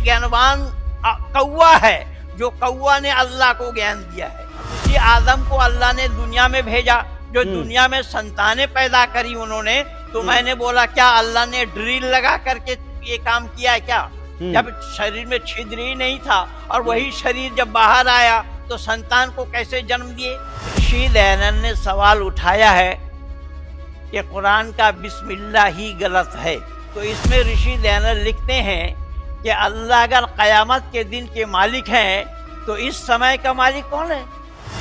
ज्ञानवान कौवा है, जो कौवा ने अल्लाह को ज्ञान दिया है। उसी आदम को अल्लाह ने दुनिया में भेजा, जो दुनिया में संतानें पैदा करी उन्होंने। तो मैंने बोला क्या अल्लाह ने ड्रिल लगा करके ये काम किया है क्या? जब शरीर में छिद्र ही नहीं था, और वही शरीर जब बाहर आया तो संतान को कैसे जन्म दिए? ऋषि दयानंद ने सवाल उठाया है कि कुरान का बिस्मिल्लाह ही गलत है। तो इसमें ऋषि दयानंद लिखते हैं कि अल्लाह अगर कयामत के दिन के मालिक हैं तो इस समय का मालिक कौन है?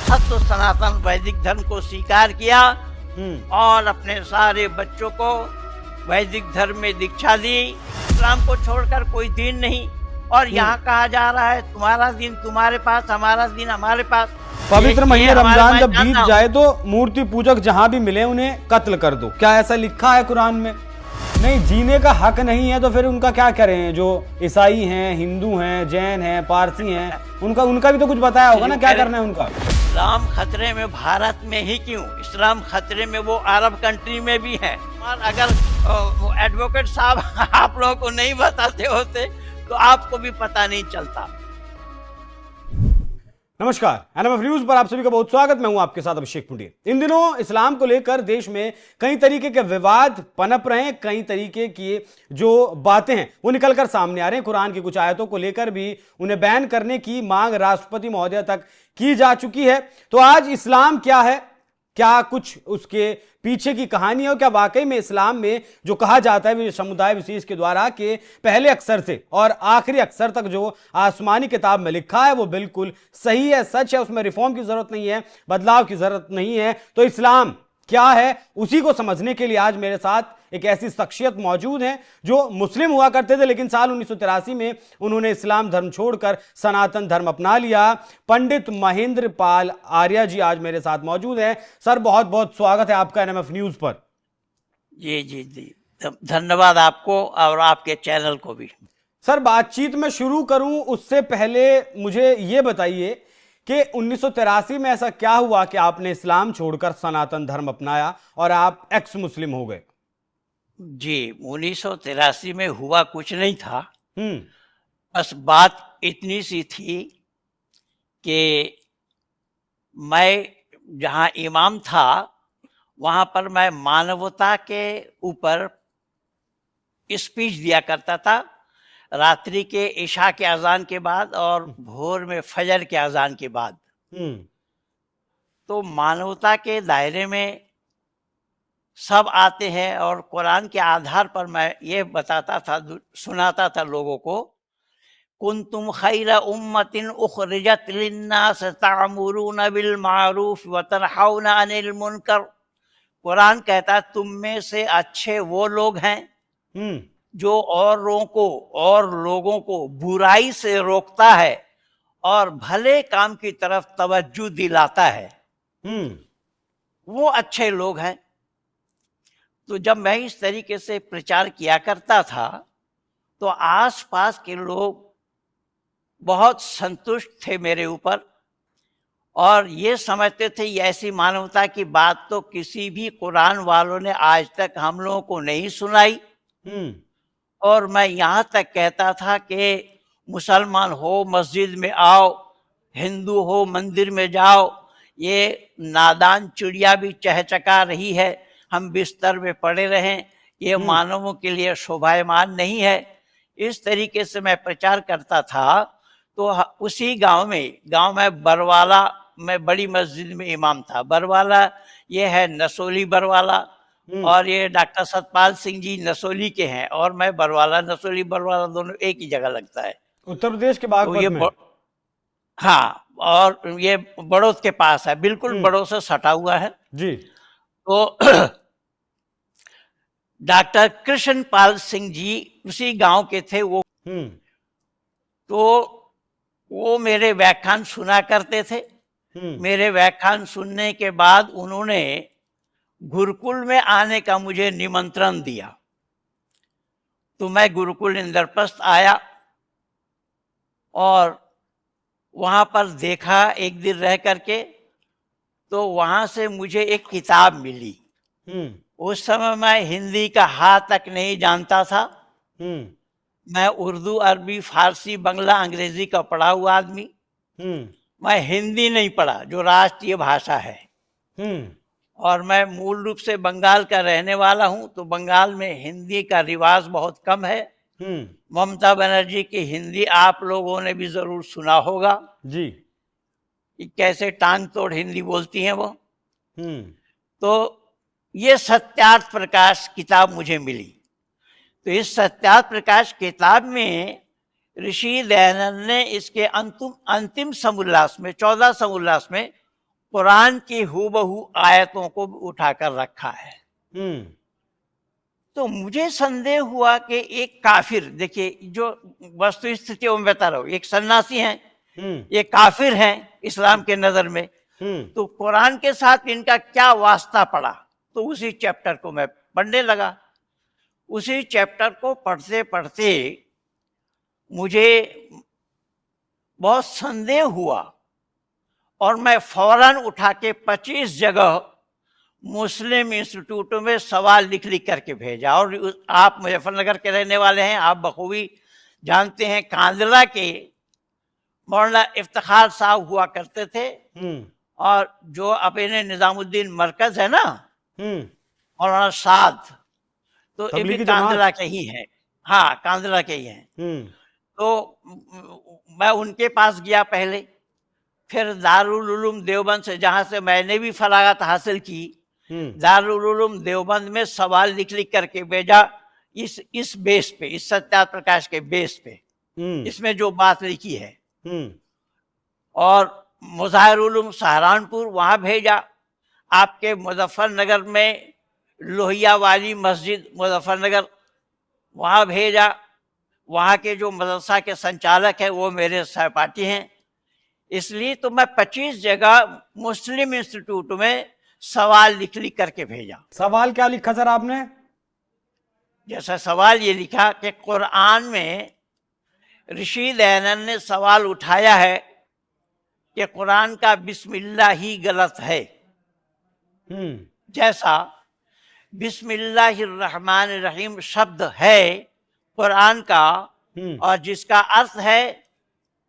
सत्य सनातन वैदिक धर्म को स्वीकार किया और अपने सारे बच्चों को वैदिक धर्म में दीक्षा दी। इस्लाम को छोड़कर कोई दीन नहीं। और यहाँ कहा जा रहा है तुम्हारा दिन तुम्हारे पास, हमारा दिन हमारे पास। पवित्र महीने रमजान जब बीत जाए तो मूर्ति पूजक जहाँ भी मिले उन्हें कत्ल कर दो, क्या ऐसा लिखा है कुरान में? नहीं, जीने का हक नहीं है तो फिर उनका क्या करें? जो ईसाई हैं, हिंदू हैं, जैन हैं, पारसी हैं, उनका भी तो कुछ बताया होगा ना, क्या करना है उनका? इस्लाम खतरे में भारत में ही क्यों, इस्लाम खतरे में वो अरब कंट्री में भी है। और अगर वो एडवोकेट साहब आप लोगों को नहीं बताते होते तो आपको भी पता नहीं चलता। नमस्कार, एनएमएफ न्यूज पर आप सभी का बहुत स्वागत। मैं हूं आपके साथ अभिषेक पुंडीर। इन दिनों इस्लाम को लेकर देश में कई तरीके के विवाद पनप रहे हैं, कई तरीके की जो बातें हैं वो निकलकर सामने आ रहे हैं। कुरान की कुछ आयतों को लेकर भी उन्हें बैन करने की मांग राष्ट्रपति महोदय तक की जा चुकी है। तो आज इस्लाम क्या है, क्या कुछ उसके पीछे की कहानी है, और क्या वाकई में इस्लाम में जो कहा जाता है समुदाय विशेष के द्वारा कि पहले अक्षर से और आखिरी अक्षर तक जो आसमानी किताब में लिखा है वो बिल्कुल सही है, सच है, उसमें रिफॉर्म की जरूरत नहीं है, बदलाव की जरूरत नहीं है। तो इस्लाम क्या है, उसी को समझने के लिए आज मेरे साथ एक ऐसी शख्सियत मौजूद है जो मुस्लिम हुआ करते थे, लेकिन साल 1983 में उन्होंने इस्लाम धर्म छोड़कर सनातन धर्म अपना लिया। पंडित महेंद्र पाल आर्या जी आज मेरे साथ मौजूद हैं। सर, बहुत बहुत स्वागत है आपका एनएमएफ न्यूज पर। जी जी जी, धन्यवाद आपको और आपके चैनल को भी। सर, बातचीत में शुरू करूं उससे पहले मुझे ये बताइए कि 1983 में ऐसा क्या हुआ कि आपने इस्लाम छोड़कर सनातन धर्म अपनाया और आप एक्स मुस्लिम हो गए? जी, 1983 में हुआ कुछ नहीं था। बस बात इतनी सी थी कि मैं जहाँ इमाम था वहाँ पर मैं मानवता के ऊपर स्पीच दिया करता था, रात्रि के इशा के अजान के बाद और भोर में फजर के अजान के बाद। तो मानवता के दायरे में सब आते हैं और कुरान के आधार पर मैं ये बताता था, सुनाता था लोगों को, कुंतुम खैरा उम्मतिन उखरिजत लिन्नास तामुरूना बिल मारूफ व तनहाउना अनिल मुनकर। कुरान कहता है तुम में से अच्छे वो लोग हैं जो और लोगों को बुराई से रोकता है और भले काम की तरफ तवज्जो दिलाता है, वो अच्छे लोग हैं। तो जब मैं इस तरीके से प्रचार किया करता था तो आसपास के लोग बहुत संतुष्ट थे मेरे ऊपर और ये समझते थे ये ऐसी मानवता की बात तो किसी भी कुरान वालों ने आज तक हम लोगों को नहीं सुनाई। और मैं यहाँ तक कहता था कि मुसलमान हो मस्जिद में आओ, हिंदू हो मंदिर में जाओ, ये नादान चिड़िया भी चहचका रही है, हम बिस्तर में पड़े रहें, ये मानवों के लिए शोभायमान नहीं है। इस तरीके से मैं प्रचार करता था। तो उसी गांव में बरवाला में बड़ी मस्जिद में इमाम था। बरवाला ये है नसोली बरवाला, और ये डॉक्टर सतपाल सिंह जी नसोली के हैं और मैं बरवाला, नसोली बरवाला दोनों एक ही जगह लगता है, उत्तर प्रदेश के बागपत में। हाँ, और ये बड़ौद के पास है, बिल्कुल बड़ौद से सटा हुआ है जी। तो डॉक्टर कृष्णपाल सिंह जी उसी गांव के थे वो। तो वो मेरे व्याख्यान सुना करते थे। मेरे व्याख्यान सुनने के बाद उन्होंने गुरुकुल में आने का मुझे निमंत्रण दिया। तो मैं गुरुकुल इंद्रप्रस्थ आया और वहाँ पर देखा एक दिन रह करके। तो वहाँ से मुझे एक किताब मिली। उस समय मैं हिंदी का हा तक नहीं जानता था। मैं उर्दू, अरबी, फारसी, बंगला, अंग्रेजी का पढ़ा हुआ आदमी। मैं हिंदी नहीं पढ़ा जो राष्ट्रीय भाषा है। और मैं मूल रूप से बंगाल का रहने वाला हूं, तो बंगाल में हिंदी का रिवाज बहुत कम है। ममता बनर्जी की हिंदी आप लोगों ने भी जरूर सुना होगा जी, कि कैसे टांग तोड़ हिंदी बोलती हैं वो। तो ये सत्यार्थ प्रकाश किताब मुझे मिली। तो इस सत्यार्थ प्रकाश किताब में ऋषि दयानंद ने इसके अंतिम समोल्लास में, 14 समोल्लास में कुरान की हूबहू आयतों को उठाकर रखा है। तो मुझे संदेह हुआ कि एक काफिर, देखिए जो वस्तु स्थिति में बता रहा हूं, एक सन्यासी हैं, ये काफिर हैं इस्लाम के नजर में, तो कुरान के साथ इनका क्या वास्ता पड़ा। तो उसी चैप्टर को मैं पढ़ने लगा। उसी चैप्टर को पढ़ते पढ़ते मुझे बहुत संदेह हुआ और मैं फौरन उठा के 25 जगह मुस्लिम इंस्टीट्यूटों में सवाल लिख लिख करके भेजा। और आप मुजफ्फरनगर के रहने वाले हैं, आप बखूबी जानते हैं, कांदला के मौलाना इफ्तिखार साहब हुआ करते थे, और जो अपने निजामुद्दीन मरकज है ना, मौलाना साद, तो ये भी कांदला के ही हैं। हाँ, कांदला के ही हैं। तो मैं उनके पास गया पहले, फिर दारुल उलूम देवबंद से, जहां से मैंने भी फरागत हासिल की, दारुल उलूम देवबंद में सवाल लिख लिख करके भेजा, इस बेस पे, इस सत्यार्थ प्रकाश के बेस पे, इसमें जो बात लिखी है। और मुजाहिर उलूम सहारनपुर, वहां भेजा। आपके मुजफ्फरनगर में लोहिया वाली मस्जिद मुजफ्फरनगर, वहां भेजा। वहां के जो मदरसा के संचालक है वो मेरे सहपाठी हैं। इसलिए तो मैं 25 जगह मुस्लिम इंस्टीट्यूट में सवाल लिख लिख करके भेजा। सवाल क्या लिखा सर आपने? जैसा सवाल ये लिखा कि कुरान में ऋषि दयानंद ने सवाल उठाया है कि कुरान का बिस्मिल्लाह ही गलत है। जैसा बिस्मिल्लाहिर्रहमानिर्रहीम शब्द है कुरान का, और जिसका अर्थ है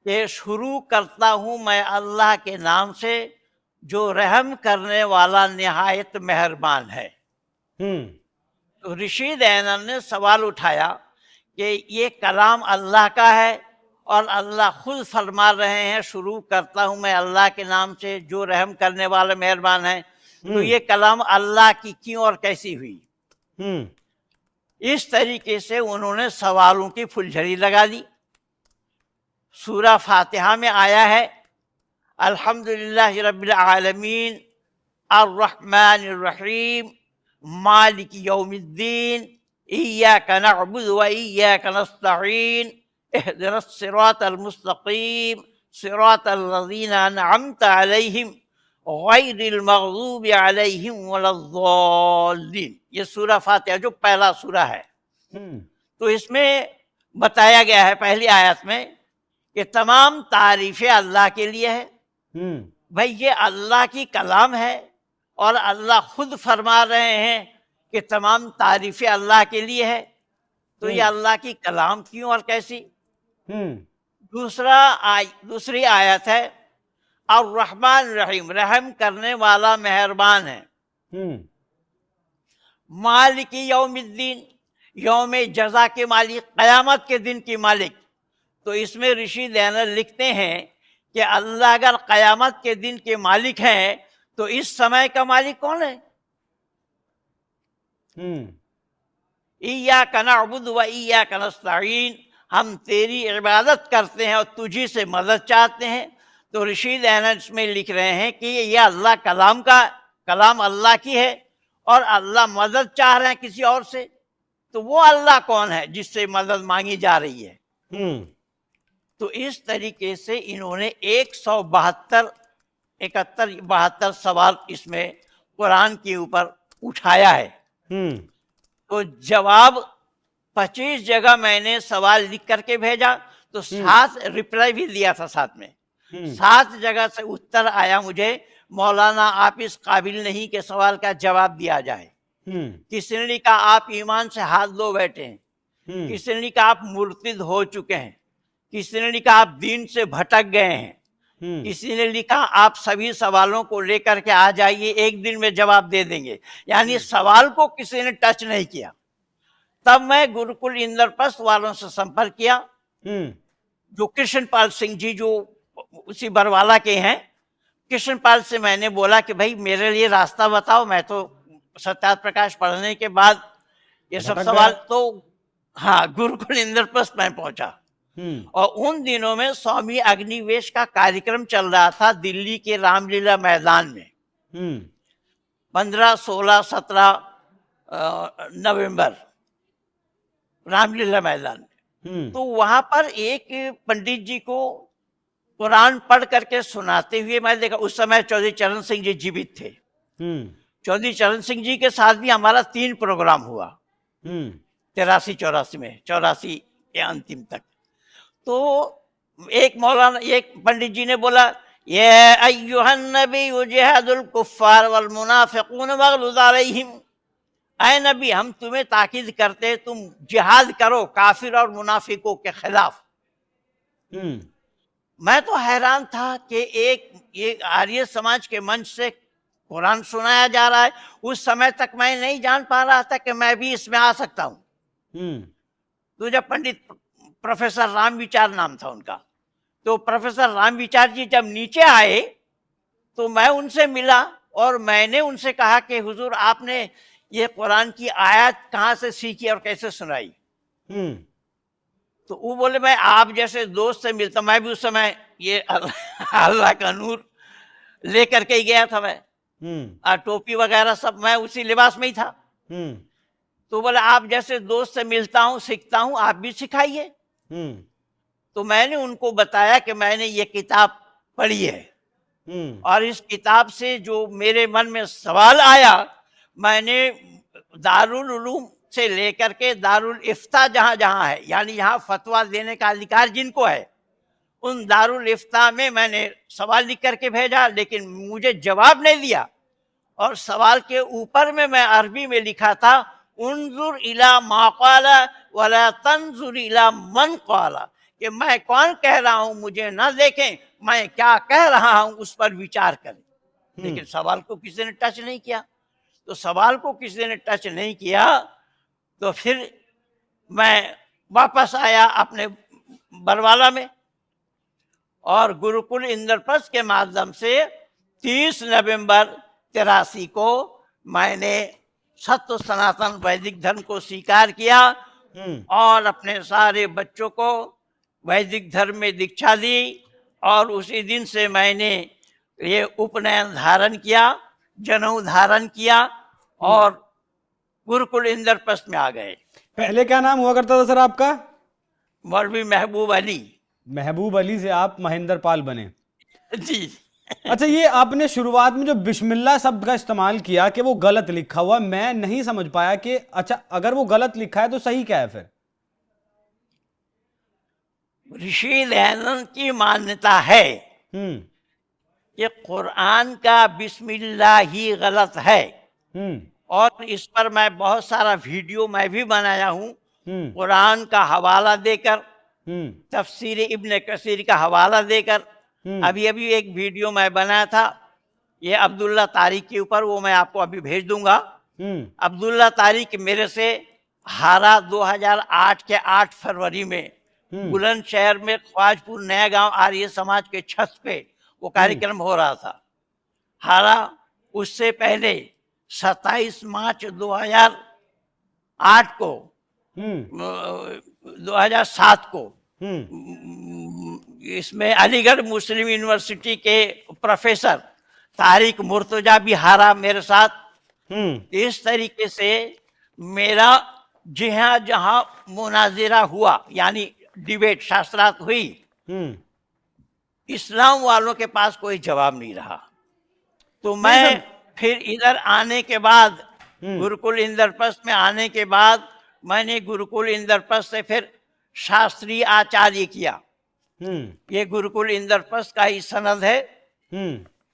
कि शुरू करता हूं मैं अल्लाह के नाम से जो रहम करने वाला निहायत मेहरबान है। तो ऋषि दयानंद ने सवाल उठाया कि ये कलाम अल्लाह का है, और अल्लाह खुद फरमा रहे हैं शुरू करता हूं मैं अल्लाह के नाम से जो रहम करने वाला मेहरबान है। तो ये कलाम अल्लाह की क्यों और कैसी हुई? इस तरीके से उन्होंने सवालों की फुलझड़ी लगा दी। सूरा फातिहा में आया है, अल्हम्दुलिल्लाहि रब्बिल आलमीन अर्रहमानिर रहीम मालिक यौमिद्दीन इय्याका नअबुदु व इय्याका नस्तईन इहदिनस सिरातल मुस्तकीम सिरातल लज़ीना अनअमता अलैहिम गैरिल मग़ज़ूबि अलैहिम वलद्दाल्लीन। ये सूरा फातिहा जो पहला सूरा है, तो इसमें बताया गया है पहली आयत में कि तमाम तारीफें अल्लाह के लिए है। भाई ये अल्लाह की कलाम है और अल्लाह खुद फरमा रहे हैं कि तमाम तारीफें अल्लाह के लिए है, तो ये अल्लाह की कलाम क्यों और कैसी? दूसरी आयत है और रहमान रहीम, रहम करने वाला मेहरबान है। मालिक यौमिद्दीन, यौम जजा के मालिक, कयामत के दिन की मालिक। तो इसमें ऋषि दयानंद लिखते हैं कि अल्लाह अगर कयामत के दिन के मालिक हैं तो इस समय का मालिक कौन है? इय्याका नअबुदु व इय्याका नस्तईन, हम तेरी इबादत करते हैं और तुझी से मदद चाहते हैं। तो ऋषि दयानंद इसमें लिख रहे हैं कि ये अल्लाह कलाम अल्लाह की है और अल्लाह मदद चाह रहे हैं किसी और से। तो वो अल्लाह कौन है जिससे मदद मांगी जा रही है? तो इस तरीके से इन्होंने 172 सवाल इसमें कुरान के ऊपर उठाया है। तो जवाब 25 जगह मैंने सवाल लिख करके भेजा, तो 7 रिप्लाई भी दिया था साथ में। 7 जगह से उत्तर आया मुझे, मौलाना आप इस काबिल नहीं कि सवाल का जवाब दिया जाए। किसी ने कहा आप ईमान से हाथ धो बैठे हैं, किसी ने कहा आप मुर्तिद हो चुके हैं, किसी ने लिखा आप दीन से भटक गए हैं, किसी ने लिखा आप सभी सवालों को लेकर के आ जाइए, एक दिन में जवाब दे देंगे। यानी सवाल को किसी ने टच नहीं किया। तब मैं गुरुकुल इंद्रप्रस्थ वालों से संपर्क किया, जो कृष्णपाल सिंह जी जो उसी बरवाला के हैं, कृष्णपाल से मैंने बोला कि भाई मेरे लिए रास्ता बताओ, मैं तो सत्यार्थ प्रकाश पढ़ने के बाद ये सब सवाल, तो हाँ गुरुकुल इंद्रप्रस्थ में पहुंचा। और उन दिनों में स्वामी अग्निवेश का कार्यक्रम चल रहा था दिल्ली के रामलीला मैदान में, 15, 16, 17 नवंबर, रामलीला मैदान में। तो वहां पर एक पंडित जी को कुरान पढ़ करके सुनाते हुए मैं देखा। उस समय चौधरी चरण सिंह जी जीवित थे। चौधरी चरण सिंह जी के साथ भी हमारा 3 प्रोग्राम हुआ 83-84 में, 84 के अंतिम तक। तो एक मौलाना, एक पंडित जी ने बोला, ये अय्युहन नबी युजहिदुल कुफ्फार वल मुनाफिकून वगलुज़ अलैहिम, ऐ नबी हम तुम्हें ताकीद करते तुम जिहाद करो काफिर और मुनाफिकों के खिलाफ। मैं तो हैरान था कि एक आर्य समाज के मंच से कुरान सुनाया जा रहा है। उस समय तक मैं नहीं जान पा रहा था कि मैं भी इसमें आ सकता हूं। तो जब पंडित प्रोफेसर राम विचार नाम था उनका, तो प्रोफेसर राम विचार जी जब नीचे आए तो मैं उनसे मिला और मैंने उनसे कहा कि हुजूर आपने ये कुरान की आयत कहाँ से सीखी और कैसे सुनाई? तो वो बोले मैं आप जैसे दोस्त से मिलता, मैं भी उस समय ये अल्लाह का नूर लेकर के ही गया था मैं, टोपी वगैरह सब मैं उसी लिबास में ही था। तो बोले आप जैसे दोस्त से मिलता हूँ, सीखता हूँ, आप भी सिखाइए। तो मैंने उनको बताया कि मैंने ये किताब पढ़ी है और इस किताब से जो मेरे मन में सवाल आया, मैंने दारुल उलूम से लेकर के दारुल इफ्ता जहाँ जहाँ है, यानी यहाँ फतवा देने का अधिकार जिनको है, उन दारुल इफ्ता में मैंने सवाल लिख करके भेजा, लेकिन मुझे जवाब नहीं दिया। और सवाल के ऊपर में मैं अरबी में लिखा था, उन्जुर इला मा क़ाला वला तंजुर इला मन क़ाला, कि मैं कौन कह रहा हूं मुझे न देखें, मैं क्या कह रहा हूं उस पर विचार करें। लेकिन सवाल को किसी ने टच नहीं किया। तो सवाल को किसी ने टच नहीं किया तो फिर मैं वापस आया अपने बरवाला में और गुरुकुल इंद्रप्रस्थ के माध्यम से 30 नवंबर 83 को मैंने सत्य सनातन वैदिक धर्म को स्वीकार किया और अपने सारे बच्चों को वैदिक धर्म में दीक्षा दी। और उसी दिन से मैंने ये उपनयन धारण किया, जनेऊ धारण किया और गुरुकुल इंद्रप्रस्थ में आ गए। पहले क्या नाम हुआ करता था सर आपका? मौलवी महबूब अली। महबूब अली से आप महेंद्र पाल बने? जी। अच्छा, ये आपने शुरुआत में जो बिस्मिल्लाह शब्द का इस्तेमाल किया कि वो गलत लिखा हुआ, मैं नहीं समझ पाया कि अच्छा अगर वो गलत लिखा है तो सही क्या है फिर? ऋषि दयानंद की मान्यता है कि कुरान का बिस्मिल्लाह ही गलत है और इस पर मैं बहुत सारा वीडियो मैं भी बनाया हूँ, कुरान का हवाला देकर, तफसीर इब्न कसीर का हवाला देकर। अभी अभी एक वीडियो मैं बनाया था ये अब्दुल्ला तारिक के ऊपर, वो मैं आपको अभी भेज दूंगा। अब्दुल्ला तारिक मेरे से हारा 2008 के 8 फरवरी में बुलंदशहर में ख्वाजपुर नया गांव आर्य समाज के छत पे वो कार्यक्रम हो रहा था, हारा। उससे पहले 27 मार्च 2008 को 2007 को इसमें अलीगढ़ मुस्लिम यूनिवर्सिटी के प्रोफेसर तारिक मुर्तजा भी हारा मेरे साथ। इस तरीके से मेरा जहाँ जहाँ मुनाजिरा हुआ, यानी डिबेट शास्त्रार्थ हुई, इस्लाम वालों के पास कोई जवाब नहीं रहा। तो मैं फिर इधर आने के बाद, गुरुकुल इंद्रप्रस्थ में आने के बाद, मैंने गुरुकुल इंद्रप्रस्थ से फिर शास्त्रीय आचार्य किया। ये गुरुकुल इंद्रप्रस्थ का ही सनद है।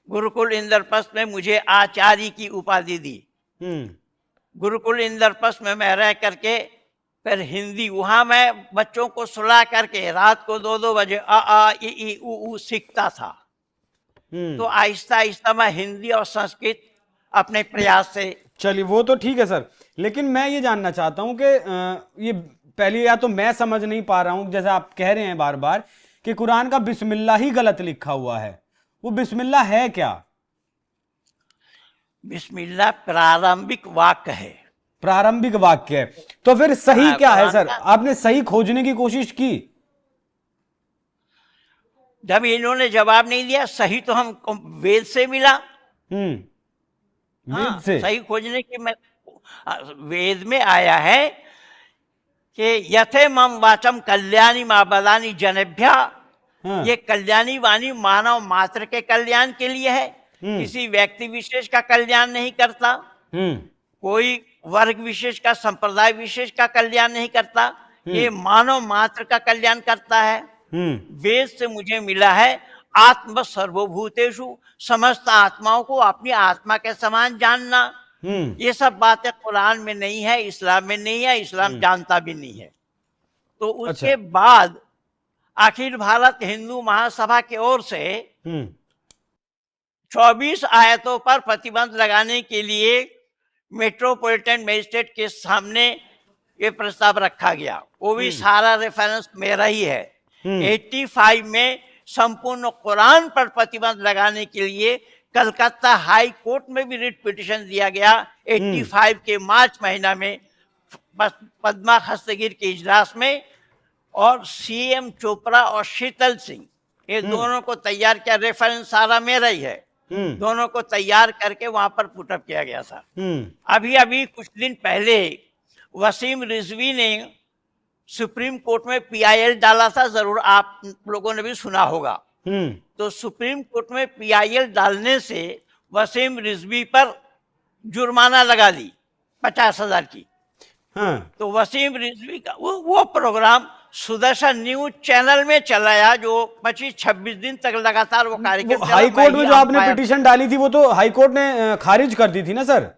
गुरुकुल इंद्रप्रस्थ में मुझे आचार्य की उपाधि दी। गुरुकुल इंद्रप्रस्थ में मैं रह करके फिर हिंदी, वहां मैं बच्चों को सुला करके रात को 2-2 बजे आ इ ई उ सीखता था। तो आहिस्ता आहिस्ता मैं हिंदी और संस्कृत अपने प्रयास से। चलिए वो तो ठीक है सर, लेकिन मैं ये जानना चाहता हूं कि ये पहले, या तो मैं समझ नहीं पा रहा हूं, जैसे आप कह रहे हैं बार बार कि कुरान का बिस्मिल्लाह ही गलत लिखा हुआ है। वो बिस्मिल्लाह है क्या? बिस्मिल्लाह प्रारंभिक वाक्य है। प्रारंभिक वाक्य है, तो फिर सही हाँ, क्या है कुरान सर? का। आपने सही खोजने की कोशिश की? जब इन्होंने जवाब नहीं दिया, सही तो हम वेद से मिला। वेद हाँ, से? सही खोजने की मैं, वेद में आया है कि यथे मम वाचम कल्याणी माँ बलानी जनेभ्या। हाँ। ये कल्याणी वाणी मानव मात्र के कल्याण के लिए है, किसी व्यक्ति विशेष का कल्याण नहीं करता, कोई वर्ग विशेष का, संप्रदाय विशेष का कल्याण नहीं करता, ये मानव मात्र का कल्याण करता है। वेद से मुझे मिला है आत्म सर्वभूतेषु, समस्त आत्माओं को अपनी आत्मा के समान जानना। ये सब बातें कुरान में नहीं है, इस्लाम में नहीं है, इस्लाम जानता भी नहीं है। तो उसके बाद अखिल भारत हिंदू महासभा की ओर से 24 आयतों पर प्रतिबंध लगाने के लिए मेट्रोपॉलिटन मजिस्ट्रेट के सामने ये प्रस्ताव रखा गया। वो भी सारा रेफरेंस मेरा ही है। 85 में संपूर्ण कुरान पर प्रतिबंध लगाने के लिए कलकत्ता हाई कोर्ट में भी रिट पिटीशन दिया गया 85 के मार्च महीना में पद्मा हस्तगिर के इजलास में। और सीएम चोपड़ा और शीतल सिंह, ये दोनों को तैयार किया, रेफरेंस सारा मेरा ही है, दोनों को तैयार करके वहां पर पुटअप किया गया था। अभी अभी कुछ दिन पहले वसीम रिजवी ने सुप्रीम कोर्ट में पीआईएल डाला था, जरूर आप लोगों ने भी सुना होगा। तो सुप्रीम कोर्ट में पीआईएल डालने से वसीम रिजवी पर जुर्माना लगा दी 50,000 की। तो वसीम रिजवी का वो प्रोग्राम सुदर्शन न्यूज चैनल में चलाया, जो 25-26 दिन तक लगातार वो कार्यक्रम। हाई कोर्ट में जो आपने पिटीशन डाली थी, वो तो हाई कोर्ट ने खारिज कर दी थी ना सर?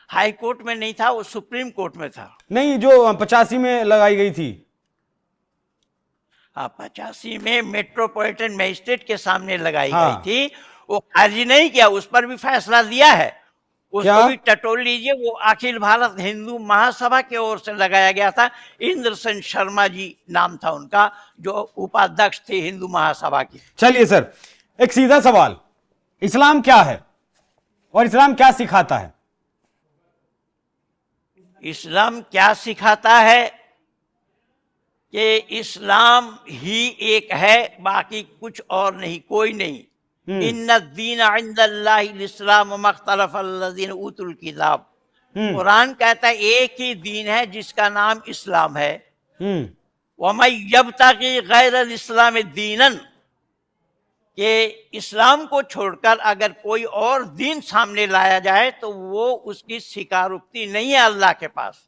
हाई कोर्ट में नहीं था, वो सुप्रीम कोर्ट में था। नहीं, जो 85 में लगाई गई थी। हाँ, 85 में मेट्रोपॉलिटन मजिस्ट्रेट के सामने लगाई गई थी, वो खारिज नहीं किया, उस पर भी फैसला दिया है। उसको भी टटोल लीजिए, वो अखिल भारत हिंदू महासभा की ओर से लगाया गया था। इंद्र सेन शर्मा जी नाम था उनका, जो उपाध्यक्ष थे हिंदू महासभा की। चलिए सर, एक सीधा सवाल, इस्लाम क्या है और इस्लाम क्या सिखाता है? इस्लाम क्या सिखाता है कि इस्लाम ही एक है, बाकी कुछ और नहीं, कोई नहीं। इन्ना दीन इंदल्लाहिल इस्लाम मख्तलफ अल्लज़ीना उतुल किताब। कुरान कहता है एक ही दीन है जिसका नाम इस्लाम है। वमन यब्तगी गैरल इस्लाम दीनन, कि इस्लाम को छोड़कर अगर कोई और दीन सामने लाया जाए तो वो उसकी स्वीकारोक्ति नहीं है अल्लाह के पास।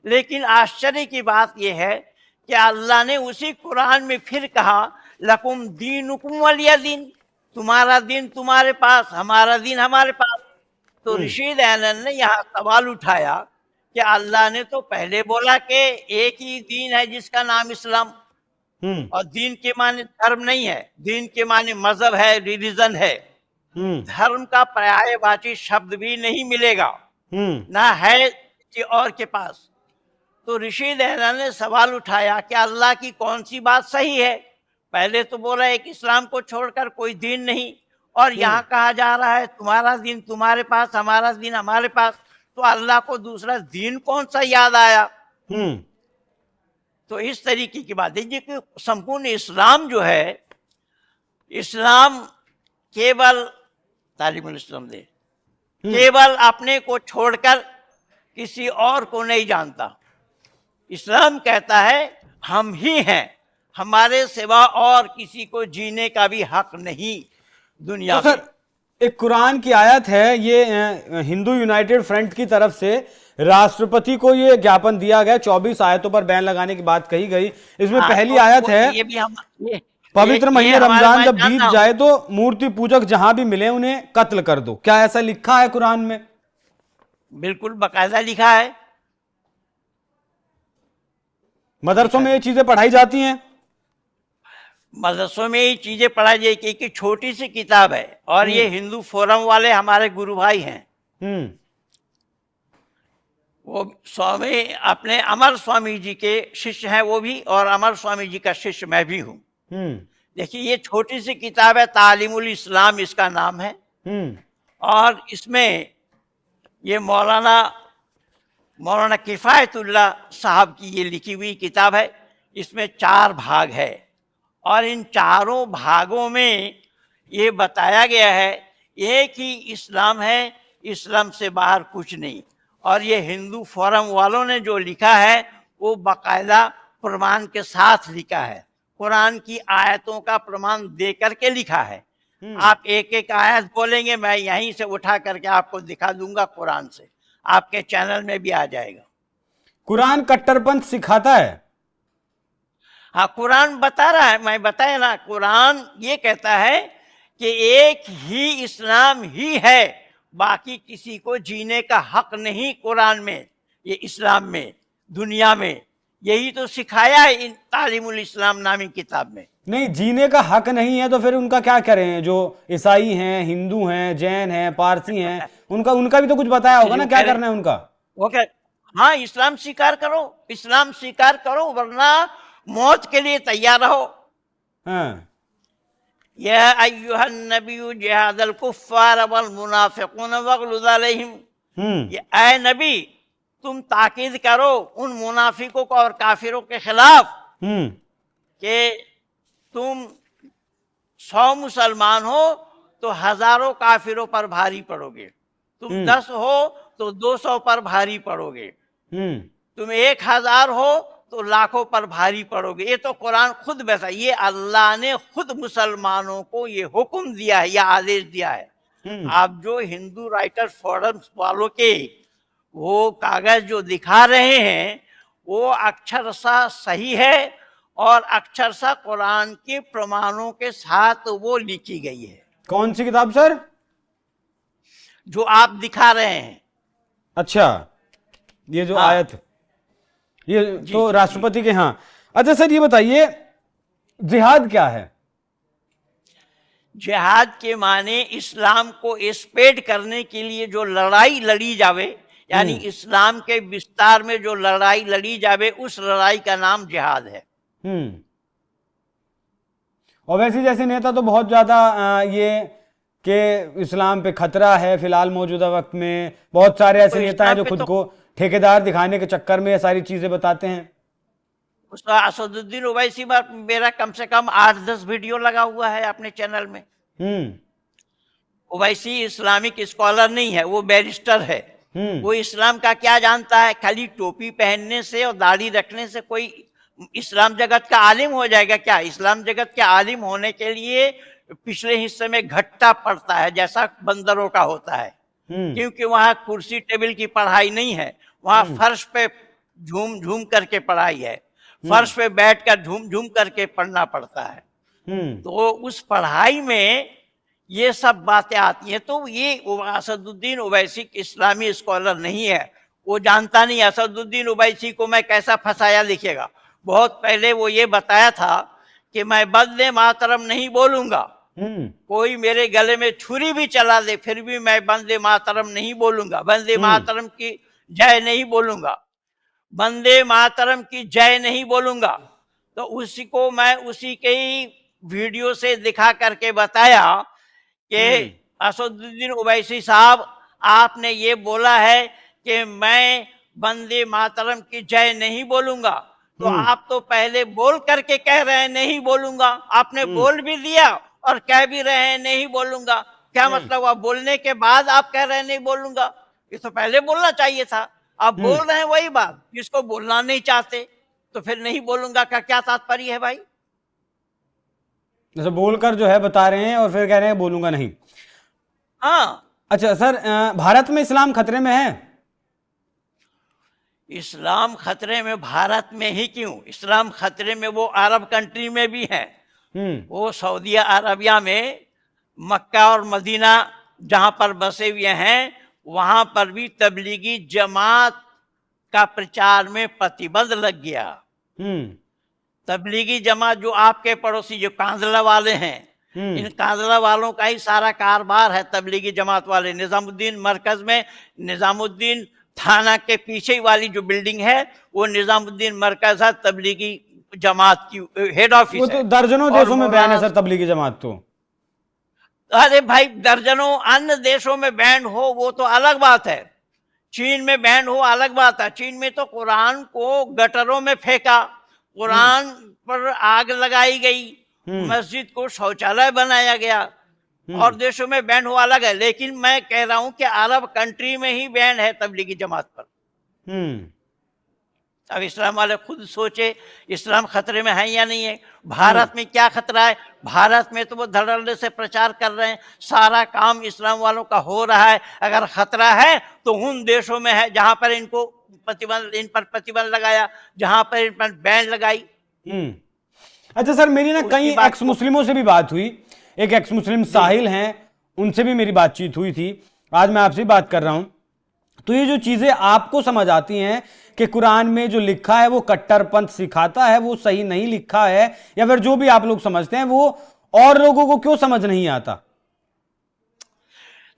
लेकिन आश्चर्य की बात यह है कि अल्लाह ने उसी कुरान में फिर कहा लकुम दीनुकुम वलिया दीन, तुम्हारा दिन तुम्हारे पास, हमारा दिन हमारे पास। तो रशीद आनंद ने यहाँ सवाल उठाया कि अल्लाह ने तो पहले बोला कि एक ही दीन है जिसका नाम इस्लाम, और दीन के माने धर्म नहीं है, दीन के माने मजहब है, रिलीजन है। धर्म का पर्यायवाची शब्द भी नहीं मिलेगा, ना है किसी और के पास। तो रशीद आनंद ने सवाल उठाया कि अल्लाह की कौन सी बात सही है? पहले तो बोला एक इस्लाम को छोड़कर कोई दीन नहीं, और यहाँ कहा जा रहा है तुम्हारा दिन तुम्हारे पास, हमारा दिन हमारे पास। तो अल्लाह को दूसरा दीन कौन सा याद आया? तो इस तरीके की बात है कि संपूर्ण इस्लाम जो है, इस्लाम केवल तालीमुल इस्लाम दे, केवल अपने को छोड़कर किसी और को नहीं जानता। इस्लाम कहता है हम ही हैं, हमारे सिवा और किसी को जीने का भी हक नहीं दुनिया में। एक कुरान की आयत है, ये हिंदू यूनाइटेड फ्रंट की तरफ से राष्ट्रपति को ये ज्ञापन दिया गया, 24 आयतों पर बैन लगाने की बात कही गई। इसमें पहली आयत है, पवित्र महीने रमजान जब बीत जाए तो मूर्ति पूजक जहां भी मिले उन्हें कत्ल कर दो। क्या ऐसा लिखा है कुरान में? बिल्कुल बाकायदा लिखा है। मदरसों में ये चीजें पढ़ाई जाती हैं? मदरसों में ये चीजें पढ़ाई जाएगी, एक छोटी सी किताब है, और ये हिंदू फोरम वाले हमारे गुरु भाई हैं, वो स्वामी अपने अमर स्वामी जी के शिष्य हैं वो भी, और अमर स्वामी जी का शिष्य मैं भी हूँ। देखिए ये छोटी सी किताब है, तालीमुल इस्लाम इसका नाम है, और इसमें ये मौलाना किफ़ायतुल्लाह साहब की ये लिखी हुई किताब है। इसमें 4 भाग है, और इन चारों भागों में ये बताया गया है एक ही इस्लाम है, इस्लाम से बाहर कुछ नहीं। और ये हिंदू फोरम वालों ने जो लिखा है वो बाकायदा प्रमाण के साथ लिखा है, कुरान की आयतों का प्रमाण दे करके लिखा है। आप एक एक आयत बोलेंगे, मैं यहीं से उठा करके आपको दिखा दूंगा, कुरान से आपके चैनल में भी आ जाएगा। कुरान कट्टरपंथ सिखाता है? हाँ, कुरान बता रहा है, मैं बताया ना, कुरान ये कहता है कि एक ही इस्लाम ही है, बाकी किसी को जीने का हक नहीं कुरान में, ये इस्लाम में, दुनिया में। यही तो सिखाया है इन तालीमुल इस्लाम नामी किताब में। नहीं, जीने का हक नहीं है तो फिर उनका क्या करें? जो ईसाई हैं, हिंदू हैं, जैन हैं, पारसी हैं, उनका भी तो कुछ बताया होगा ना, क्या करना है उनका? वो क्या, हाँ, इस्लाम स्वीकार करो, इस्लाम स्वीकार करो, वरना मौत के लिए तैयार रहो। हाँ। या अय्युहन नबिय्यु जिहादल कुफ्फार वल मुनाफिकून वगलुज़ अलैहिम, ये ऐ नबी तुम ताकीद करो उन मुनाफिकों को और काफिरों के खिलाफ कि तुम 100 मुसलमान हो तो हजारों काफिरों पर भारी पड़ोगे, तुम 10 हो तो 200 पर भारी पड़ोगे, तुम 1000 हो तो लाखों पर भारी पड़ोगे। ये तो कुरान खुद बैठा, ये अल्लाह ने खुद मुसलमानों को ये हुक्म दिया है, यह आदेश दिया है। आप जो हिंदू राइटर्स फोरम्स वालों के वो कागज जो दिखा रहे हैं वो अक्षरशः सही है, और अक्षरशः कुरान के प्रमाणों के साथ वो लिखी गई है। कौन सी किताब सर? जो आप दिखा रहे हैं। अच्छा, ये जो आयत, ये तो राष्ट्रपति के। हाँ, अच्छा सर ये बताइए जिहाद क्या है? जिहाद के माने इस्लाम को स्प्रेड करने के लिए जो लड़ाई लड़ी जावे, यानी इस्लाम के विस्तार में जो लड़ाई लड़ी जावे, उस लड़ाई का नाम जिहाद है। और वैसे जैसे नेता तो बहुत ज्यादा ये कि इस्लाम पे खतरा है फिलहाल मौजूदा वक्त में, बहुत सारे ऐसे नेता हैं जो खुद को ठेकेदार दिखाने के चक्कर में ये सारी चीजें बताते हैं। उसका असदुद्दीन ओवैसी पर मेरा कम से कम 8-10 वीडियो लगा हुआ है अपने चैनल में। ओवैसी इस्लामिक स्कॉलर नहीं है, वो बैरिस्टर है। वो इस्लाम का क्या जानता है? खाली टोपी पहनने से और दाढ़ी रखने से कोई इस्लाम जगत का आलिम हो जाएगा क्या? इस्लाम जगत के आलिम होने के लिए पिछले हिस्से में घट्टा पड़ता है, जैसा बंदरों का होता है, क्योंकि वहां कुर्सी टेबल की पढ़ाई नहीं है, वहां फर्श पे झूम झूम करके पढ़ाई है, फर्श पे बैठकर झूम झूम करके पढ़ना पड़ता है। तो उस पढ़ाई में ये सब बातें आती हैं। तो ये असदुद्दीन ओवैसी इस्लामी स्कॉलर नहीं है, वो जानता नहीं। असदुद्दीन ओवैसी को मैं कैसा फंसाया लिखेगा। बहुत पहले वो ये बताया था कि मैं वंदे मातरम नहीं बोलूंगा, कोई मेरे गले में छुरी भी चला दे फिर भी मैं वंदे मातरम नहीं बोलूंगा, वंदे मातरम की जय नहीं बोलूंगा, वंदे मातरम की जय नहीं बोलूंगा। तो उसी को मैं उसी के ही वीडियो से दिखा करके बताया कि असदुद्दीन ओवैसी साहब, आपने ये बोला है कि मैं वंदे मातरम की जय नहीं बोलूंगा, तो आप तो पहले बोल करके कह रहे हैं नहीं बोलूंगा, आपने बोल भी दिया और कह भी रहे हैं नहीं बोलूंगा। क्या मतलब हुआ? बोलने के बाद आप कह रहे हैं नहीं बोलूंगा, ये तो पहले बोलना चाहिए था। आप बोल रहे हैं वही बात जिसको बोलना नहीं चाहते, तो फिर नहीं बोलूंगा का क्या तात्पर्य है भाई? जैसे बोलकर जो है बता रहे हैं और फिर कह रहे हैं बोलूंगा नहीं। हाँ। अच्छा सर, भारत में इस्लाम खतरे में है? इस्लाम खतरे में भारत में ही क्यों, इस्लाम खतरे में वो अरब कंट्री में भी है। वो सऊदी अरबिया में मक्का और मदीना जहां पर बसे हुए हैं, वहां पर भी तबलीगी जमात का प्रचार में प्रतिबंध लग गया। तबलीगी जमात जो आपके पड़ोसी जो कांदला वाले हैं, इन कांदला वालों का ही सारा कारोबार है। तबलीगी जमात वाले निजामुद्दीन मरकज में, निजामुद्दीन थाना के पीछे वाली जो बिल्डिंग है वो निजामुद्दीन मरकज है, तबलीगी जमात की हेड ऑफिस वो तो है। दर्जनों देशों में बैन है सर तबलीगी जमात तो। अरे भाई, दर्जनों अन्य देशों में बैन हो वो तो अलग बात है, चीन में बैन हो अलग बात है। चीन में तो कुरान को गटरों में फेंका, कुरान पर आग लगाई गई, मस्जिद को शौचालय बनाया गया, और देशों में बैन हो अलग है। लेकिन मैं कह रहा हूं कि अरब कंट्री में ही बैन है तबलीगी जमात पर। अब इस्लाम वाले खुद सोचे इस्लाम खतरे में है या नहीं है। भारत में क्या खतरा है? भारत में तो वो धड़ल्ले से प्रचार कर रहे हैं, सारा काम इस्लाम वालों का हो रहा है। अगर खतरा है तो उन देशों में है जहां पर इनको इन पर प्रतिबंध लगाया, जहां पर इन पर बैन लगाई। अच्छा सर, मेरी ना कई एक्स मुस्लिमों से भी बात हुई। एक एक्स मुस्लिम साहिल हैं, उनसे भी मेरी बातचीत हुई थी। आज मैं आपसे बात कर रहा हूं। तो ये जो चीजें आपको समझ आती हैं कि कुरान में जो लिखा है वो कट्टरपंथ सिखाता है, वो सही नहीं लिखा है, या फिर जो भी आप लोग समझते हैं वो और लोगों को क्यों समझ नहीं आता?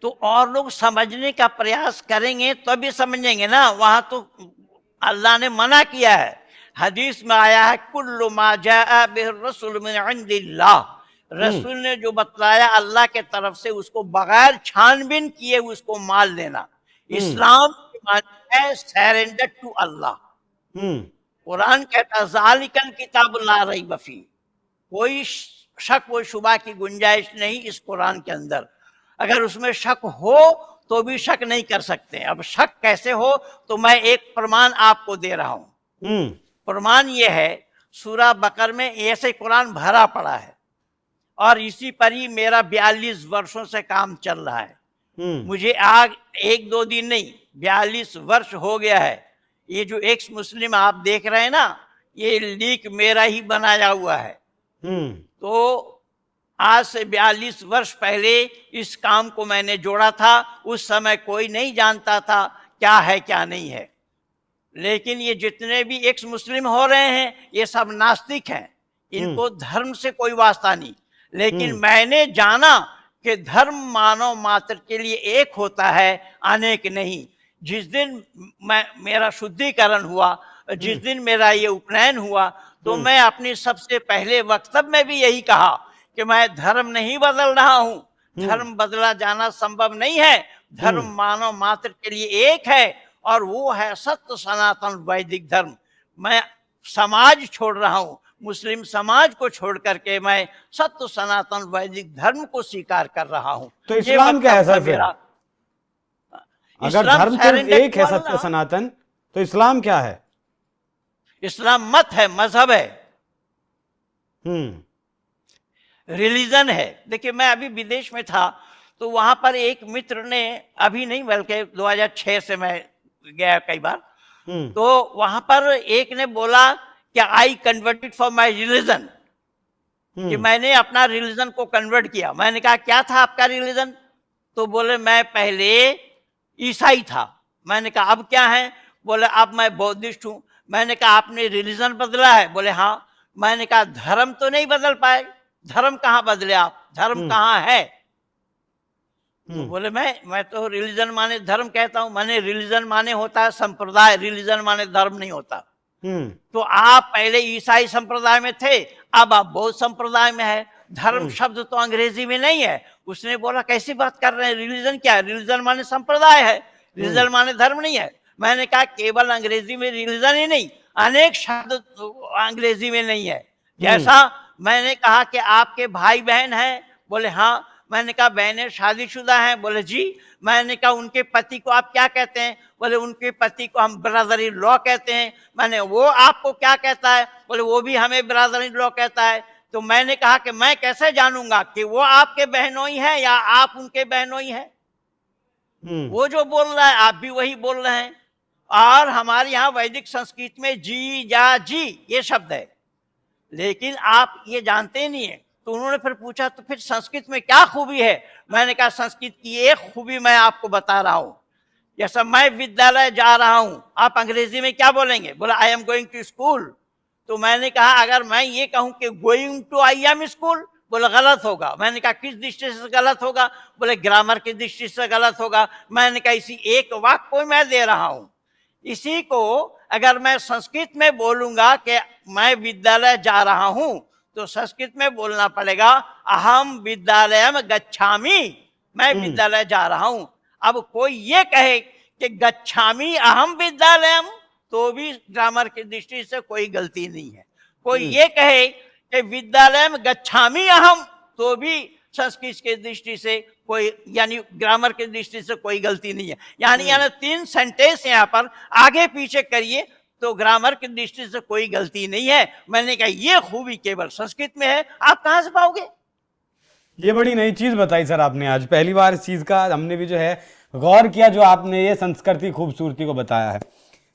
तो और लोग समझने का प्रयास करेंगे तो भी समझेंगे ना। वहां तो अल्लाह ने मना किया है, हदीस में आया है कुल्लु मा जाअ बिर्रसूल मिन इंदिल्लाह, रसूल ने जो बतलाया अल्लाह के तरफ से उसको बगैर छानबीन किए उसको मान लेना। इस्लाम है सरेंडर टू अल्लाह। कुरान कहता ज़ालिकल किताब ला रैब फीह, कोई शक व शुबा की गुंजाइश नहीं इस कुरान के अंदर। अगर उसमें शक हो तो भी शक नहीं कर सकते। अब शक कैसे हो, तो मैं एक प्रमाण आपको दे रहा हूं। प्रमाण ये है, सूरा बकर में ऐसे कुरान भरा पड़ा है और इसी पर ही मेरा 42 वर्षों से काम चल रहा है। मुझे आग 1-2 दिन नहीं 42 वर्ष हो गया है। ये जो एक्स मुस्लिम आप देख रहे हैं ना, ये लीक मेरा ही बनाया हुआ है। तो आज से 42 वर्ष पहले इस काम को मैंने जोड़ा था। उस समय कोई नहीं जानता था क्या है क्या नहीं है। लेकिन ये जितने भी एक्स मुस्लिम हो रहे हैं ये सब नास्तिक हैं, इनको धर्म से कोई वास्ता नहीं। लेकिन मैंने जाना कि धर्म मानव मात्र के लिए एक होता है, अनेक नहीं। जिस दिन मेरा शुद्धिकरण हुआ, जिस दिन मेरा ये उपनयन हुआ, तो मैं अपनी सबसे पहले वक्तव्य में भी यही कहा कि मैं धर्म नहीं बदल रहा हूं, धर्म बदला जाना संभव नहीं है। धर्म मानव मात्र के लिए एक है और वो है सत्य सनातन वैदिक धर्म। मैं समाज छोड़ रहा हूं, मुस्लिम समाज को छोड़ करके मैं सत्य सनातन वैदिक धर्म को स्वीकार कर रहा हूं। तो इस्लाम क्या है सर फिर? अगर धर्म सिर्फ एक है सत्य सनातन, तो इस्लाम क्या है? इस्लाम मत है, मजहब है, रिलीजन है। देखिए मैं अभी विदेश में था तो वहां पर एक मित्र ने, अभी नहीं बल्कि 2006 से मैं गया कई बार, तो वहां पर एक ने बोला कि I converted for my religion, कि मैंने अपना रिलीजन को कन्वर्ट किया। मैंने कहा क्या था आपका रिलीजन? तो बोले मैं पहले ईसाई था। मैंने कहा अब क्या है? बोले अब मैं बौद्धिस्ट हूं। मैंने कहा आपने रिलीजन बदला है? बोले हाँ। मैंने कहा धर्म तो नहीं बदल पाए, धर्म कहाँ बदले आप, धर्म कहाँ है? तो बोले मैं तो रिलीजन माने धर्म कहता हूं। मैंने रिलीजन माने होता है संप्रदाय, रिलीजन माने धर्म नहीं होता। तो आप पहले ईसाई संप्रदाय में थे, अब आप बौद्ध संप्रदाय में है। धर्म शब्द तो अंग्रेजी में नहीं है। उसने बोला कैसी बात कर रहे हैं, रिलीजन क्या है? रिलीजन माने संप्रदाय है, रिलीजन माने धर्म नहीं है। मैंने कहा केवल अंग्रेजी में रिलीजन ही नहीं, अनेक शब्द अंग्रेजी में नहीं है। जैसा मैंने कहा कि आपके भाई बहन हैं? बोले हाँ। मैंने कहा बहनें शादीशुदा हैं? बोले जी। मैंने कहा उनके पति को आप क्या कहते हैं? बोले उनके पति को हम ब्रदर इन लॉ कहते हैं। मैंने वो आपको क्या कहता है? बोले वो भी हमें ब्रदर इन लॉ कहता है। तो मैंने कहा कि मैं कैसे जानूंगा कि वो आपके बहनोई है या आप उनके बहनोई है? वो जो बोल रहा है आप भी वही बोल रहे हैं। और हमारे यहाँ वैदिक संस्कृत में जी जा जी ये शब्द है, लेकिन आप ये जानते नहीं है। तो उन्होंने फिर पूछा तो फिर संस्कृत में क्या खूबी है? मैंने कहा संस्कृत की एक खूबी मैं आपको बता रहा हूं। जैसा मैं विद्यालय जा रहा हूं, आप अंग्रेजी में क्या बोलेंगे? बोला I am going to school. तो मैंने कहा अगर मैं ये कहूं कि गोइंग टू आईएम स्कूल, बोले गलत होगा। मैंने कहा किस दृष्टि से गलत होगा? बोले ग्रामर की दृष्टि से गलत होगा। मैंने कहा इसी एक वाक्य को मैं दे रहा हूं, इसी को अगर मैं संस्कृत में बोलूंगा कि मैं विद्यालय जा रहा हूं, तो संस्कृत में बोलना पड़ेगा अहम विद्यालयम गच्छामि, मैं विद्यालय जा रहा हूं। अब कोई ये कहे कि गच्छामि अहम विद्यालयम, तो भी ग्रामर की दृष्टि से कोई गलती नहीं है। कोई ये कहे कि विद्यालयम गच्छामि अहम, तो भी संस्कृत की दृष्टि से कोई, यानी ग्रामर की दृष्टि से कोई गलती नहीं है। यानी 3 सेंटेंस यहाँ पर आगे पीछे करिए तो ग्रामर की दृष्टि से कोई गलती नहीं है। मैंने कहा ये खूबी केवल संस्कृत में है, आप कहां से पाओगे? ये बड़ी नई चीज बताई सर आपने, आज पहली बार इस चीज का हमने भी जो है गौर किया, जो आपने ये संस्कृति खूबसूरती को बताया है।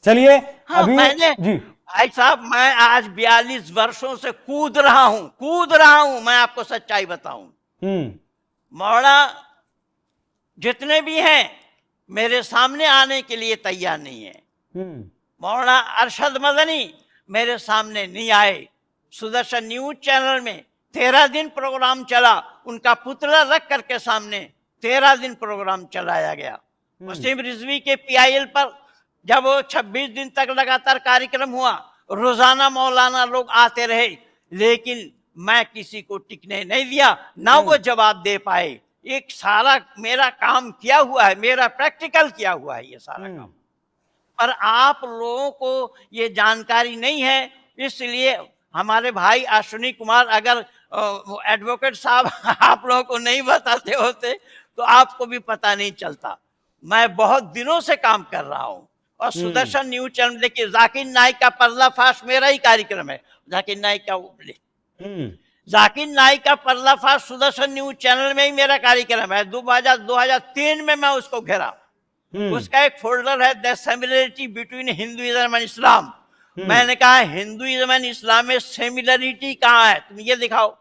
चलिए हाँ, अभी मैंने जी भाई साहब, मैं आज 42 वर्षों से कूद रहा हूं। मैं आपको सच्चाई बताऊं, मौड़ा जितने भी हैं मेरे सामने आने के लिए तैयार नहीं है। मौलाना अरशद मदनी मेरे सामने नहीं आए। सुदर्शन न्यूज चैनल में 13 दिन प्रोग्राम चला, उनका पुतला रख करके सामने 13 दिन प्रोग्राम चलाया गया। वसीम रिजवी के PIL पर जब वो 26 दिन तक लगातार कार्यक्रम हुआ, रोजाना मौलाना लोग आते रहे, लेकिन मैं किसी को टिकने नहीं दिया, ना वो जवाब दे पाए। एक सारा मेरा काम किया हुआ है, मेरा प्रैक्टिकल किया हुआ है ये सारा काम, पर आप लोगों को ये जानकारी नहीं है। इसलिए हमारे भाई अश्विनी कुमार, अगर एडवोकेट साहब आप लोगों को नहीं बताते होते तो आपको भी पता नहीं चलता। मैं बहुत दिनों से काम कर रहा हूं, और सुदर्शन न्यूज चैनल, देखिए जाकिर नाइक का पर्दाफाश मेरा ही कार्यक्रम है। जाकिर नाइक का जाकिर नाइक का पर्दाफाश सुदर्शन न्यूज चैनल में ही मेरा कार्यक्रम है। 2003 में मैं उसको घेरा। उसका एक फोल्डर है the similarity between Hinduism and Islam. मैंने कहा हिंदुइज्म एंड इस्लाम में सिमिलरिटी कहाँ है, तुम ये दिखाओ।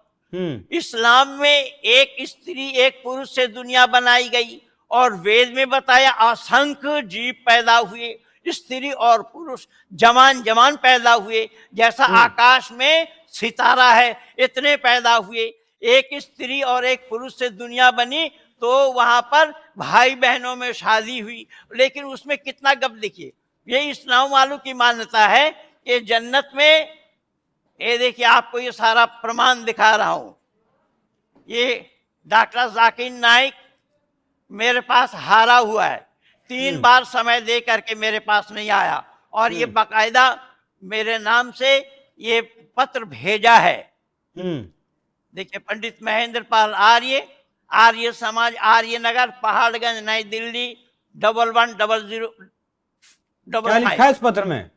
इस्लाम में एक स्त्री एक पुरुष से दुनिया बनाई गई, और वेद में बताया असंख्य जीव पैदा हुए, स्त्री और पुरुष जमान जमान पैदा हुए, जैसा आकाश में सितारा है इतने पैदा हुए। एक स्त्री और एक पुरुष से दुनिया बनी, तो वहां पर भाई बहनों में शादी हुई। लेकिन उसमें कितना गप, देखिए ये इस्लाम वालों की मान्यता है कि जन्नत में, ये देखिए आपको ये सारा प्रमाण दिखा रहा हूं, ये डॉक्टर जाकिर नाइक मेरे पास हारा हुआ है, 3 बार समय दे करके मेरे पास नहीं आया, और ये बाकायदा मेरे नाम से ये पत्र भेजा है। देखिए पंडित महेंद्र पाल आर्य समाज, आर्य नगर, पहाड़गंज, नई दिल्ली 110055। क्या लिखा है इस पत्र में?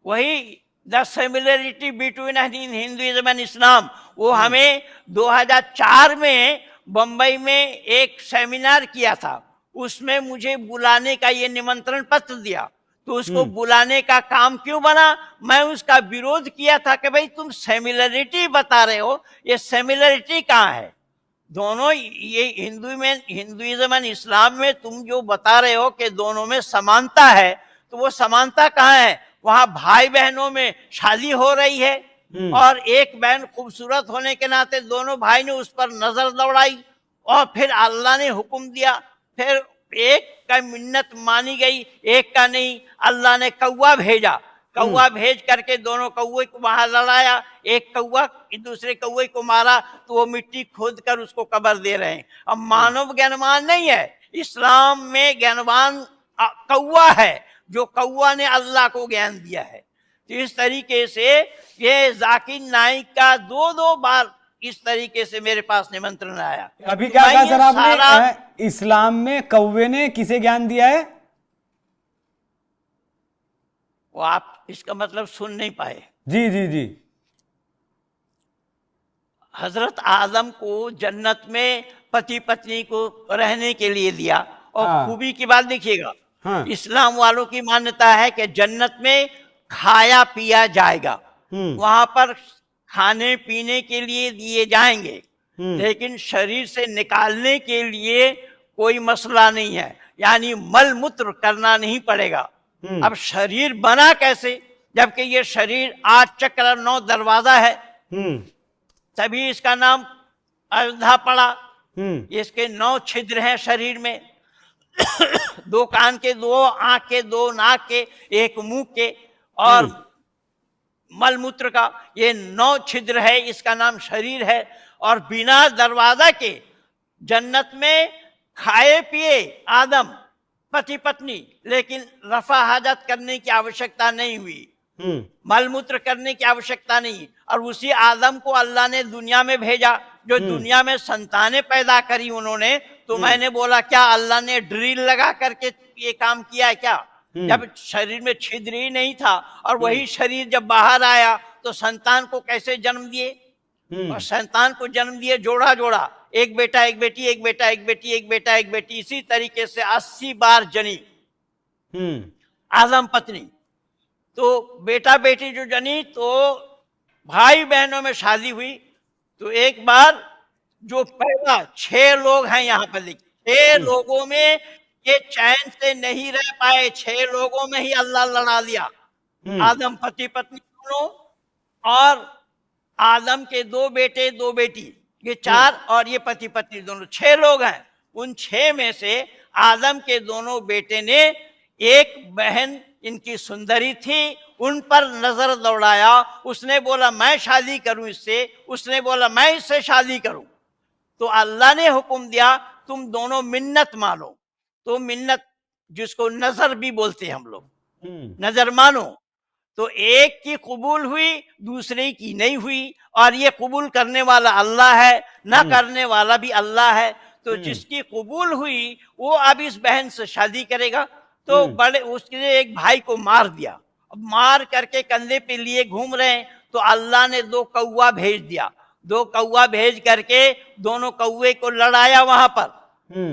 वही the similarity between Hinduism and Islam. वो हमें 2004 में बंबई में एक सेमिनार किया था, उसमें मुझे बुलाने का ये निमंत्रण पत्र दिया। तो उसको बुलाने का काम क्यों बना? मैं उसका विरोध किया था कि भाई तुम सिमिलरिटी बता रहे हो, ये सिमिलरिटी कहाँ है? दोनों ये हिंदुइज्म एंड इस्लाम में तुम जो बता रहे हो कि दोनों में समानता है, तो वो समानता कहाँ है? वहां भाई बहनों में शादी हो रही है, और एक बहन खूबसूरत होने के नाते दोनों भाई ने उस पर नजर दौड़ाई, और फिर अल्लाह ने हुक्म दिया, फिर एक का मिन्नत मानी गई, एक का नहीं। अल्लाह ने कौवा भेजा, कौवा भेज करके दोनों कौवे को वहां लड़ाया, एक कौवा दूसरे कौवे को मारा, तो वो मिट्टी खोद कर उसको कब्र दे रहे हैं। अब मानव ज्ञानवान नहीं है, इस्लाम में ज्ञानवान कौवा है, जो कौवा ने अल्लाह को ज्ञान दिया है। तो इस तरीके से ये जाकिर नाइक का 2 बार इस तरीके से मेरे पास निमंत्रण आया। अभी क्या कहा सर आपने? इस्लाम में कौवे ने किसे ज्ञान दिया है? वो आप इसका मतलब सुन नहीं पाए। जी जी जी। हजरत आदम को जन्नत में पति पत्नी को रहने के लिए दिया, और खूबी की बात देखिएगा, इस्लाम वालों की मान्यता है कि जन्नत में खाया पिया जाएगा, वहां पर खाने पीने के लिए दिए जाएंगे, लेकिन शरीर से निकालने के लिए कोई मसला नहीं है, यानी मल मूत्र करना नहीं पड़ेगा। अब शरीर बना कैसे? जबकि ये शरीर 8 चक्र 9 दरवाजा है, तभी इसका नाम अयोध्या पड़ा। इसके 9 छिद्र हैं शरीर में, 2 कान के, 2 आंख के, 2 नाक के, 1 मुंह के, और मलमूत्र का ये 9 छिद्र है, इसका नाम शरीर है। और बिना दरवाजा के जन्नत में खाए पिए आदम पति पत्नी, लेकिन रफा हाजत करने की आवश्यकता नहीं हुई, मलमूत्र करने की आवश्यकता नहीं। और उसी आदम को अल्लाह ने दुनिया में भेजा, जो दुनिया में संतानें पैदा करी उन्होंने। तो मैंने बोला क्या अल्लाह ने ड्रिल लगा करके ये काम किया है क्या? जब शरीर में छिद्र ही नहीं था, और वही शरीर जब बाहर आया तो संतान को कैसे जन्म दिए? और संतान को जन्म दिए जोड़ा जोड़ा, एक बेटा एक बेटी, एक बेटा एक बेटी, एक बेटा एक बेटी, इसी तरीके से 80 बार जनी आदम पत्नी। तो बेटा बेटी जो जनी, तो भाई बहनों में शादी हुई। तो एक बार जो पहला 6 लोग हैं यहाँ पर लिखे, 6 लोगों में ये चैन से नहीं रह पाए, 6 लोगों में ही अल्लाह लड़ा दिया। आदम पति पत्नी दोनों, और आदम के 2 बेटे 2 बेटी, ये 4, और ये पति पत्नी दोनों, 6 लोग हैं। उन 6 में से आदम के दोनों बेटे ने, एक बहन इनकी सुंदरी थी, उन पर नजर दौड़ाया। उसने बोला मैं शादी करूं इससे, उसने बोला मैं इससे शादी करूं। तो अल्लाह ने हुक्म दिया तुम दोनों मिन्नत मानो। तो मिन्नत, जिसको नजर भी बोलते हैं हम लोग, नजर मानो। तो एक की कबूल हुई, दूसरे की नहीं हुई, और ये कबूल करने वाला अल्लाह है, ना करने वाला भी अल्लाह है। तो जिसकी कबूल हुई वो अब इस बहन से शादी करेगा। तो बड़े उसके एक भाई को मार दिया, अब मार करके कंधे पे लिए घूम रहे हैं। तो अल्लाह ने 2 कौवा भेज दिया, 2 कौवा भेज करके दोनों कौवे को लड़ाया वहां पर,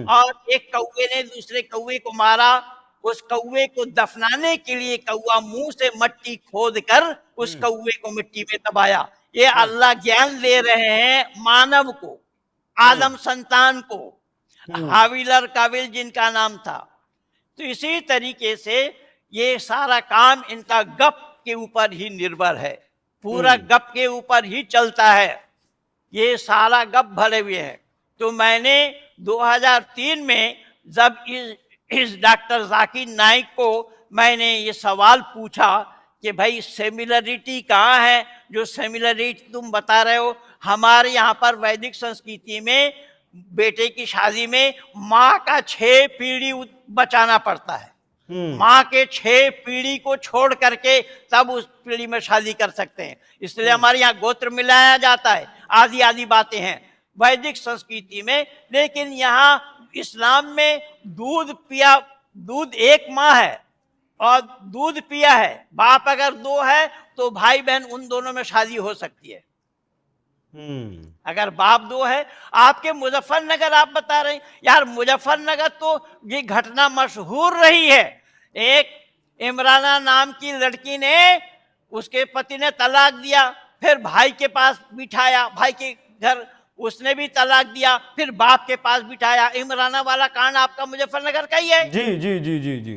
और एक कौवे ने दूसरे कौवे को मारा। उस कौवे को दफनाने के लिए कौवा मुंह से मट्टी खोद कर उस कौवे को मिट्टी में दबाया। ये अल्लाह ज्ञान दे रहे हैं मानव को, आदम संतान को, हाविल और काबिल जिनका नाम था। तो इसी तरीके से ये सारा काम इनका गप के ऊपर ही निर्भर है, पूरा गप के ऊपर ही चलता है, ये सारा गप भरे हुए है। तो मैंने 2003 में जब इस डॉक्टर जाकिर नाइक को मैंने ये सवाल पूछा कि भाई सिमिलरिटी कहाँ है, जो सिमिलरिटी तुम बता रहे हो, हमारे यहाँ पर वैदिक संस्कृति में बेटे की शादी में माँ का 6 पीढ़ी बचाना पड़ता है, माँ के 6 पीढ़ी को छोड़ करके तब उस पीढ़ी में शादी कर सकते हैं। इसलिए हमारे यहाँ गोत्र मिलाया जाता है, आदि आदि बातें हैं वैदिक संस्कृति में। लेकिन यहाँ इस्लाम में दूध एक माँ है और दूध पिया है, बाप अगर 2 है तो भाई बहन उन दोनों में शादी हो सकती है। अगर बाप 2 है। आपके मुजफ्फरनगर आप बता रहे हैं यार, मुजफ्फरनगर तो ये घटना मशहूर रही है। एक इमराना नाम की लड़की ने, उसके पति ने तलाक दिया, फिर भाई के पास बिठाया, भाई के घर उसने भी तलाक दिया, फिर बाप के पास बिठाया। इमराना वाला कांड आपका मुजफ्फरनगर का ही है। जी जी जी जी जी।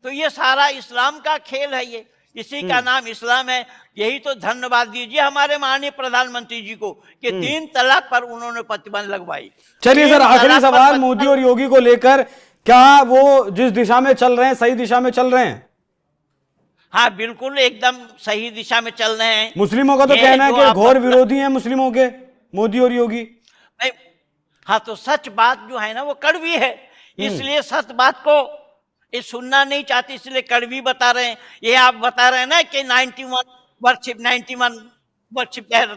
तो ये सारा इस्लाम का खेल है, ये इसी का नाम इस्लाम है। यही तो धन्यवाद दीजिए हमारे माननीय प्रधानमंत्री जी को कि 3 तलाक पर उन्होंने प्रतिबंध लगवाई। चलिए सर, आखिरी सवाल मोदी और योगी को लेकर, क्या वो जिस दिशा में चल रहे हैं सही दिशा में चल रहे हैं? हाँ बिल्कुल, एकदम सही दिशा में चल रहे हैं। मुस्लिमों का तो कहना है कि घोर विरोधी हैं मुस्लिमों के मोदी और योगी। नहीं, हाँ तो सच बात जो है ना वो कड़वी है, इसलिए सच बात को ये सुनना नहीं चाहती, इसलिए कड़वी बता रहे हैं। ये आप बता रहे हैं ना कि 91 वर्शिप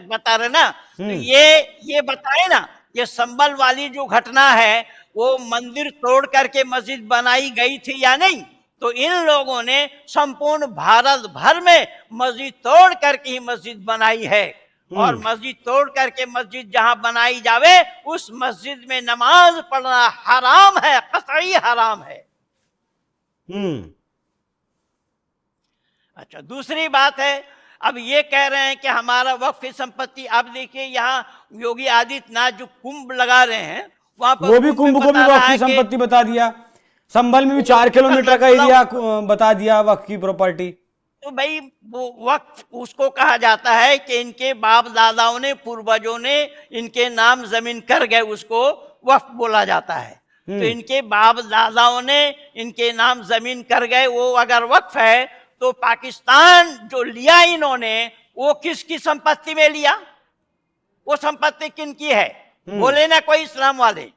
बता रहे ना, तो ये बताए ना, ये संभल वाली जो घटना है वो मंदिर तोड़ करके मस्जिद बनाई गई थी या नहीं? तो इन लोगों ने संपूर्ण भारत भर में मस्जिद तोड़ करके ही मस्जिद बनाई है, और मस्जिद तोड़ करके मस्जिद जहां बनाई जावे उस मस्जिद में नमाज पढ़ना हराम है, कतई हराम है। अच्छा, दूसरी बात है, अब ये कह रहे हैं कि हमारा वक्फ की संपत्ति, अब देखिए यहाँ योगी आदित्यनाथ जो कुंभ लगा रहे हैं वहां पर वो भी कुंभ को भी वक्फ की संपत्ति बता दिया। संभल में भी 4 किलोमीटर का एरिया बता दिया वक्फ की प्रॉपर्टी। तो भाई वो वक्फ उसको कहा जाता है कि इनके बाप दादाओं ने, पूर्वजों ने इनके नाम जमीन कर गए, उसको वक्फ बोला जाता है। तो इनके बाप दादाओं ने इनके नाम जमीन कर गए, वो अगर वक्फ है तो पाकिस्तान जो लिया इन्होंने वो किसकी संपत्ति में लिया? वो संपत्ति किनकी है? बोले ना कोई इस्लाम वाले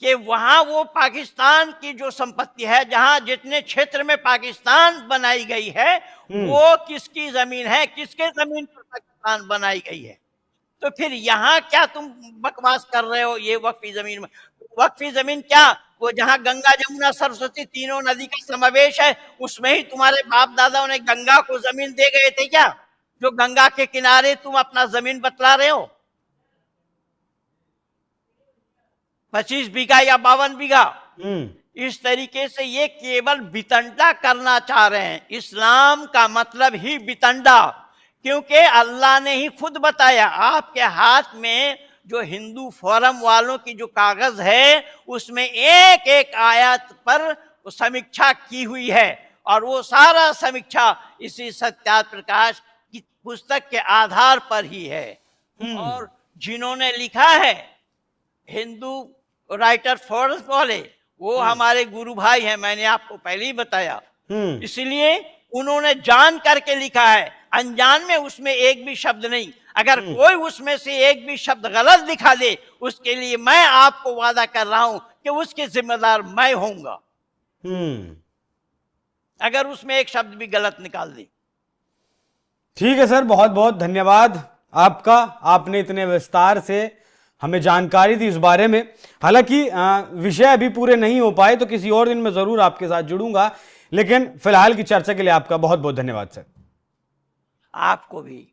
कि वहां वो पाकिस्तान की जो संपत्ति है, जहां जितने क्षेत्र में पाकिस्तान बनाई गई है वो किसकी जमीन है? किसके जमीन पर पाकिस्तान बनाई गई है? तो फिर यहाँ क्या तुम बकवास कर रहे हो? ये वक्फी जमीन में, वक्फी जमीन क्या? वो जहां गंगा जमुना सरस्वती तीनों नदी का समावेश है, उसमें ही तुम्हारे बाप दादाओं ने गंगा को जमीन दे गए थे क्या? जो गंगा के किनारे तुम अपना जमीन बतला रहे हो, 25 बीघा या 52 बीघा, इस तरीके से ये केवल वितंडा करना चाह रहे हैं। इस्लाम का मतलब ही वितंडा, क्योंकि अल्लाह ने ही खुद बताया। आपके हाथ में जो हिंदू फोरम वालों की जो कागज है उसमें एक एक आयत पर समीक्षा की हुई है, और वो सारा समीक्षा इसी सत्यार्थ प्रकाश की पुस्तक के आधार पर ही है। और जिन्होंने लिखा है हिंदू राइटर फोरम वाले, वो हमारे गुरु भाई हैं, मैंने आपको पहले ही बताया। इसलिए उन्होंने जान करके लिखा है, अनजान में उसमें एक भी शब्द नहीं। अगर कोई उसमें से एक भी शब्द गलत दिखा दे, उसके लिए मैं आपको वादा कर रहा हूं कि उसके जिम्मेदार मैं होऊंगा, अगर उसमें एक शब्द भी गलत निकाल दे। ठीक है सर, बहुत बहुत धन्यवाद आपका। आपने इतने विस्तार से हमें जानकारी दी इस बारे में। हालांकि विषय अभी पूरे नहीं हो पाए, तो किसी और दिन मैं जरूर आपके साथ जुड़ूंगा, लेकिन फिलहाल की चर्चा के लिए आपका बहुत बहुत धन्यवाद सर। आपको भी।